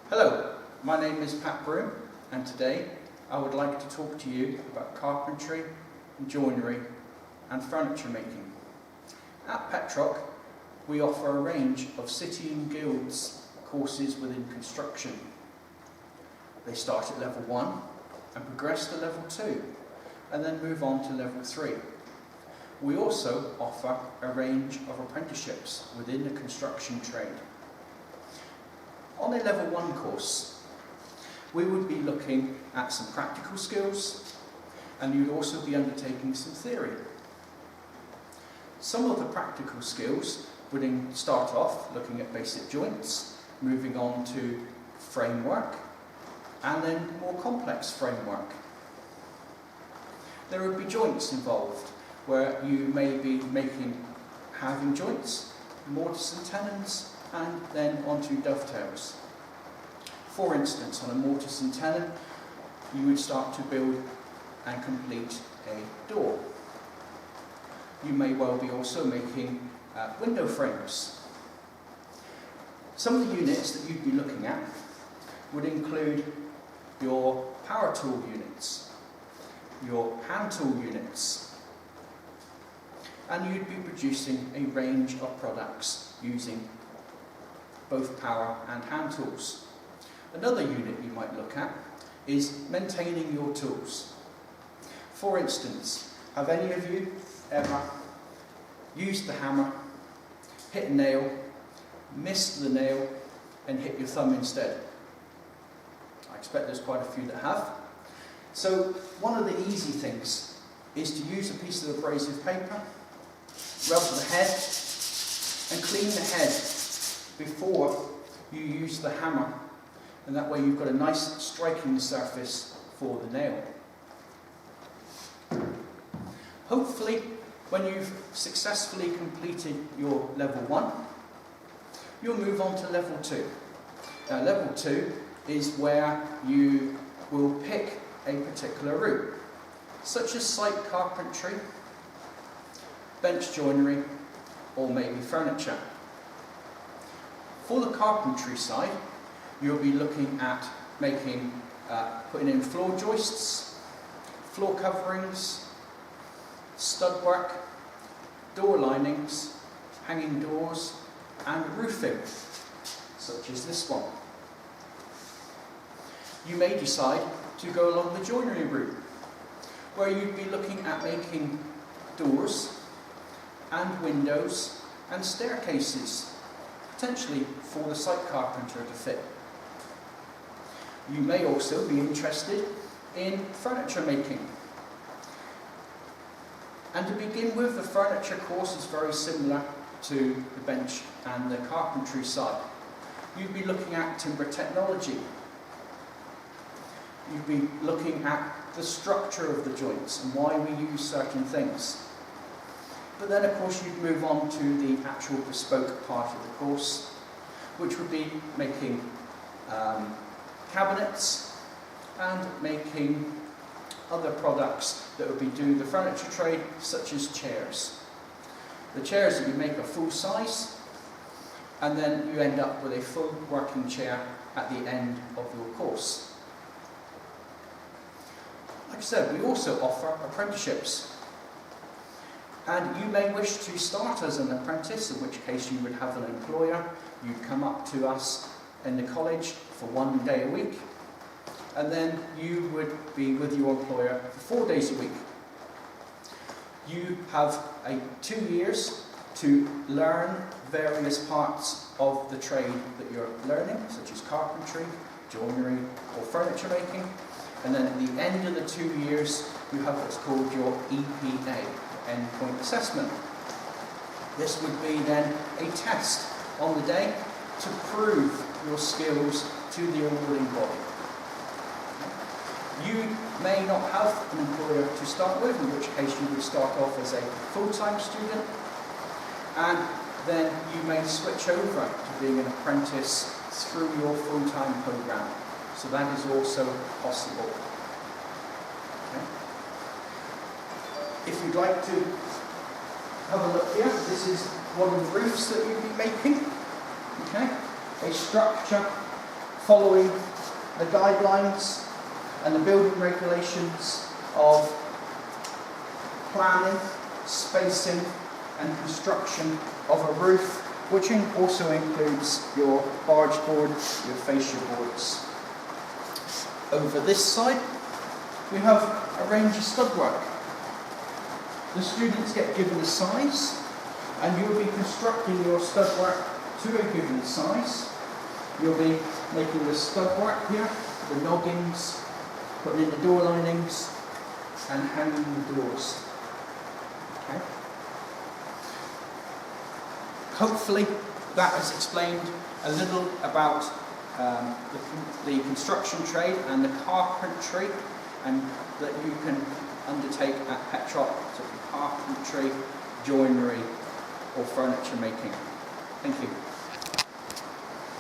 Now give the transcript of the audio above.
Hello, my name is Pat Broom, and today I would like to talk to you about carpentry, joinery and furniture making. At Petroc, we offer a range of City and Guilds courses within construction. They start at level 1 and progress to level 2 and then move on to level 3. We also offer a range of apprenticeships within the construction trade. On a level 1 course, we would be looking at some practical skills, and you'd also be undertaking some theory. Some of the practical skills would start off looking at basic joints, moving on to framework, and then more complex framework. There would be joints involved, where you may be making halving joints, mortise and tenons, and then onto dovetails. For instance, on a mortise and tenon, you would start to build and complete a door. You may well be also making window frames. Some of the units that you'd be looking at would include your power tool units, your hand tool units, and you'd be producing a range of products using both power and hand tools. Another unit you might look at is maintaining your tools. For instance, have any of you ever used the hammer, hit a nail, missed the nail, and hit your thumb instead? I expect there's quite a few that have. So one of the easy things is to use a piece of abrasive paper, rub the head, and clean the head before you use the hammer, and that way you've got a nice striking surface for the nail. Hopefully, when you've successfully completed your level 1, you'll move on to level 2. Now, level 2 is where you will pick a particular route, such as site carpentry, bench joinery, or maybe furniture. For the carpentry side, you'll be looking at putting in floor joists, floor coverings, stud work, door linings, hanging doors, and roofing, such as this one. You may decide to go along the joinery route, where you'd be looking at making doors and windows and staircases, potentially for the site carpenter to fit. You may also be interested in furniture making. And to begin with, the furniture course is very similar to the bench and the carpentry side. You'd be looking at timber technology. You'd be looking at the structure of the joints and why we use certain things. But then, of course, you'd move on to the actual bespoke part of the course, which would be making cabinets and making other products that would be doing the furniture trade, such as chairs. The chairs that you make are full size, and then you end up with a full working chair at the end of your course. Like I said, we also offer apprenticeships. And you may wish to start as an apprentice, in which case you would have an employer. You'd come up to us in the college for 1 day a week, and then you would be with your employer for 4 days a week. You have 2 years to learn various parts of the trade that you're learning, such as carpentry, joinery, or furniture making. And then at the end of the 2 years, you have what's called your EPA, endpoint assessment. This would be then a test on the day to prove your skills to the awarding body. You may not have an employer to start with, in which case you would start off as a full-time student, and then you may switch over to being an apprentice through your full-time program. So that is also possible. If you'd like to have a look here, this is one of the roofs that you'll be making. Okay, a structure following the guidelines and the building regulations of planning, spacing and construction of a roof, which also includes your barge board, your fascia boards. Over this side, we have a range of stud-work. The students get given a size, and you will be constructing your stud-work to a given size. You'll be making the stud-work here, the noggins, putting in the door linings, and hanging the doors. Okay. Hopefully that has explained a little about the construction trade and the carpentry, and that you can undertake at Petroc, so carpentry, joinery or furniture making. Thank you.